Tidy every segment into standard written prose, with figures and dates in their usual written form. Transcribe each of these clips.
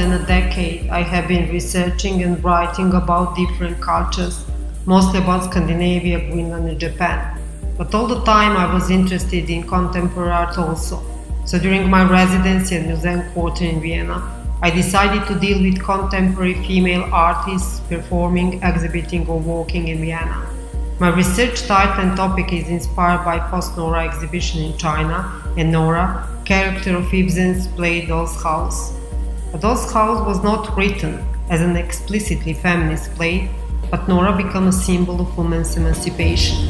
than a decade, I have been researching and writing about different cultures, mostly about Scandinavia, Greenland, and Japan. But all the time I was interested in contemporary art also. So during my residency at Museum Quarter in Vienna, I decided to deal with contemporary female artists performing, exhibiting, or walking in Vienna. My research title and topic is inspired by Post-Nora exhibition in China and Nora, character of Ibsen's play Doll's House. A Doll's House was not written as an explicitly feminist play, but Nora became a symbol of women's emancipation.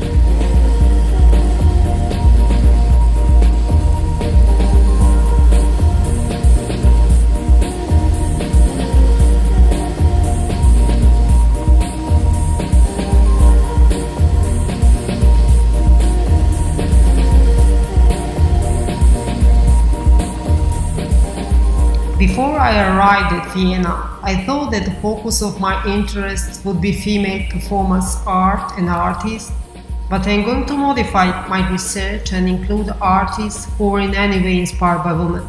Before I arrived at Vienna, I thought that the focus of my interest would be female performance art and artists, but I'm going to modify my research and include artists who are in any way inspired by women.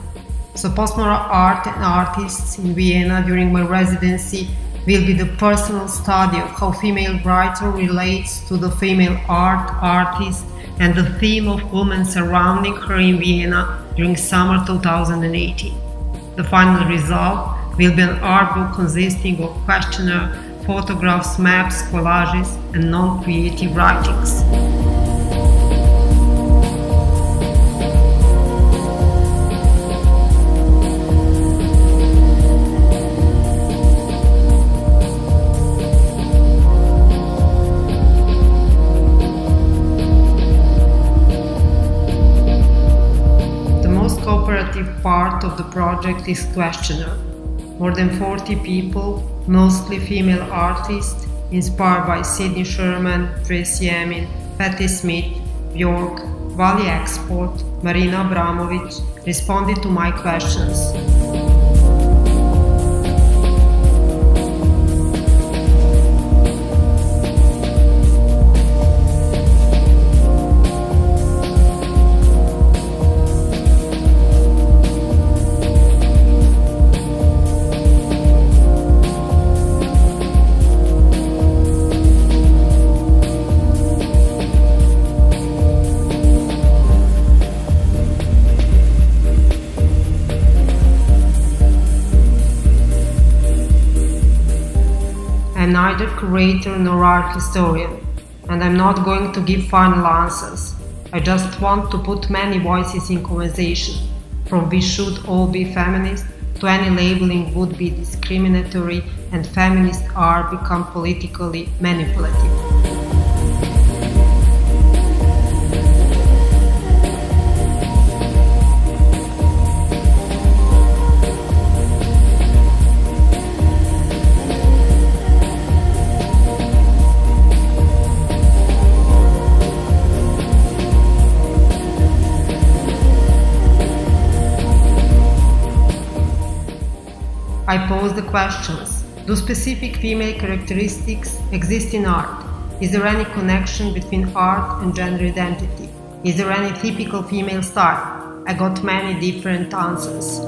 So Post-Nora art and artists in Vienna during my residency will be the personal study of how female writer relates to the female artist and the theme of women surrounding her in Vienna during summer 2018. The final result will be an art book consisting of questionnaire, photographs, maps, collages, and non-creative writings. Part of the project is questionnaire. More than 40 people, mostly female artists, inspired by Sidney Sherman, Tracy Emin, Patti Smith, Björk, Valley Export, Marina Abramovic, responded to my questions. I'm neither curator nor art historian, and I'm not going to give final answers. I just want to put many voices in conversation, from we should all be feminist to any labeling would be discriminatory and feminist art become politically manipulative. I pose the questions. Do specific female characteristics exist in art? Is there any connection between art and gender identity? Is there any typical female style? I got many different answers.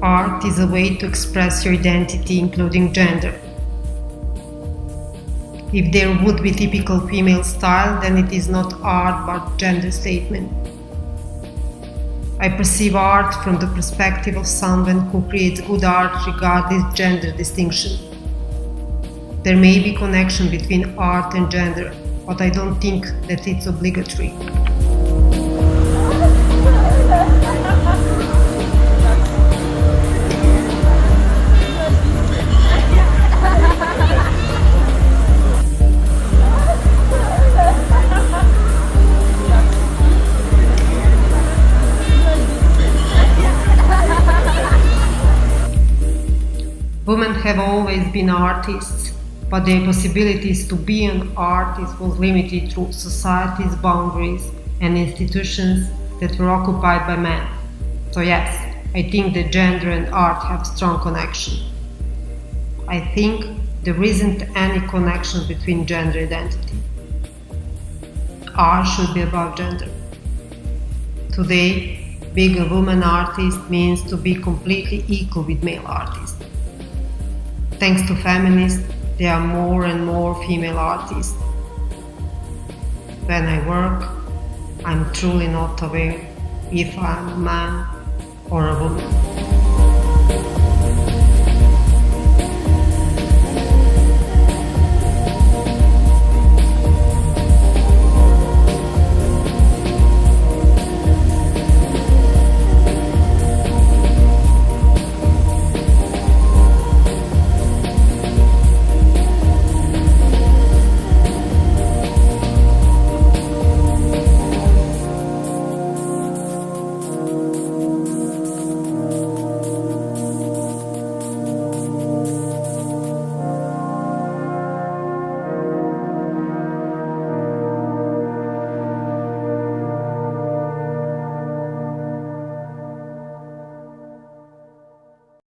Art is a way to express your identity, including gender. If there would be typical female style, then it is not art but gender statement. I perceive art from the perspective of someone who creates good art regardless gender distinction. There may be connection between art and gender, but I don't think that it's obligatory. Women have always been artists, but their possibilities to be an artist was limited through society's boundaries and institutions that were occupied by men. So yes, I think that gender and art have strong connection. I think there isn't any connection between gender identity. Art should be about gender. Today, being a woman artist means to be completely equal with male artists. Thanks to feminists, there are more and more female artists. When I work, I'm truly not aware if I'm a man or a woman.